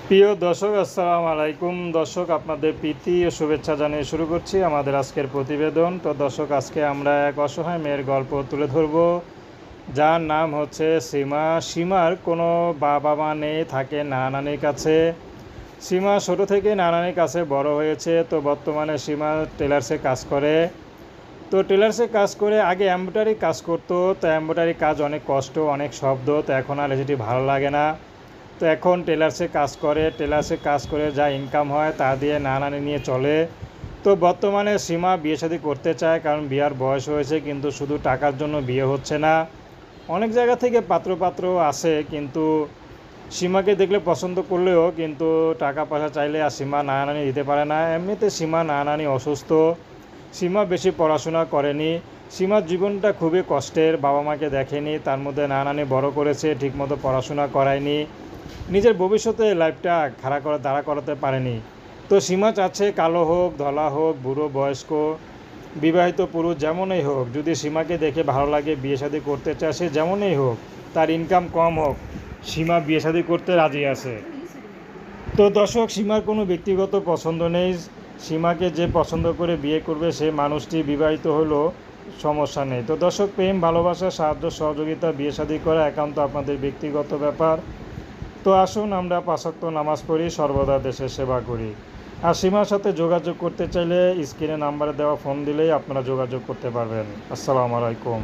প্রিয় দর্শক, আসসালামু আলাইকুম। দর্শক, আপনাদের প্রীতি ও শুভেচ্ছা জানিয়ে শুরু করছি আমাদের আজকের প্রতিবেদন। তো দর্শক, আজকে আমরা এক অসহায় মেয়ের গল্প তুলে ধরব, যার নাম হচ্ছে সীমা। সীমার কোনো বাবা মা নেই, থাকে নানা নানির কাছে। সীমা ছোটো থেকে নানানির কাছে বড় হয়েছে। তো বর্তমানে সীমা টেলার্সে কাজ করে। তো টেলার্সে কাজ করে আগে এমব্রয়ডারি কাজ করতো। তো এমব্রয়ডারি কাজ অনেক কষ্ট, অনেক শব্দ, তো এখন আর সেটি ভালো লাগে না। তো এখন টেলার্সে কাজ করে। টেলার্সে কাজ করে যা ইনকাম হয় তা দিয়ে নানানি নিয়ে চলে। তো বর্তমানে সীমা বিয়ে শাদী করতে চায়, কারণ বিয়ার বয়স হয়েছে, কিন্তু শুধু টাকার জন্য বিয়ে হচ্ছে না। অনেক জায়গা থেকে পাত্র আসে, কিন্তু সীমাকে দেখলে পছন্দ করলেও কিন্তু টাকা পয়সা চাইলে আর সীমা নানানি দিতে পারে না। এমনিতে সীমা নানানি অসুস্থ। সীমা বেশি পড়াশোনা করেনি। সীমার জীবনটা খুবই কষ্টের। বাবা মাকে দেখেনি, তার মধ্যে নানানি বড় করেছে, ঠিকমতো পড়াশোনা করায়নি, নিজের ভবিষ্যতে লাইফটা দাঁড়া করাতে পারেনি। তো সীমা চাচ্ছে কালো হোক, ধলা হোক, বুড়ো, বয়স্ক, বিবাহিত পুরুষ, যেমনই হোক, যদি সীমাকে দেখে ভালো লাগে, বিয়ে শাদী করতে চায়, সে যেমনই হোক, তার ইনকাম কম হোক, সীমা বিয়ে শাদী করতে রাজি আছে। তো দর্শক, সীমার কোনো ব্যক্তিগত পছন্দ নেই। সীমাকে যে পছন্দ করে বিয়ে করবে, সে মানুষটি বিবাহিত হলেও সমস্যা নেই। তো দর্শক, প্রেম, ভালোবাসা, সাহায্য, সহযোগিতা, বিয়ে শাদী করা একান্ত আপনাদের ব্যক্তিগত ব্যাপার। তো আসুন আমরা ৫ ওয়াক্ত নামাজ পড়ি, সর্বদা দেশের সেবা করি। আর সীমার সাথে যোগাযোগ করতে চাইলে স্ক্রিনে নাম্বারে দেওয়া ফোন দিলেই আপনারা যোগাযোগ করতে পারবেন। আসসালামু আলাইকুম।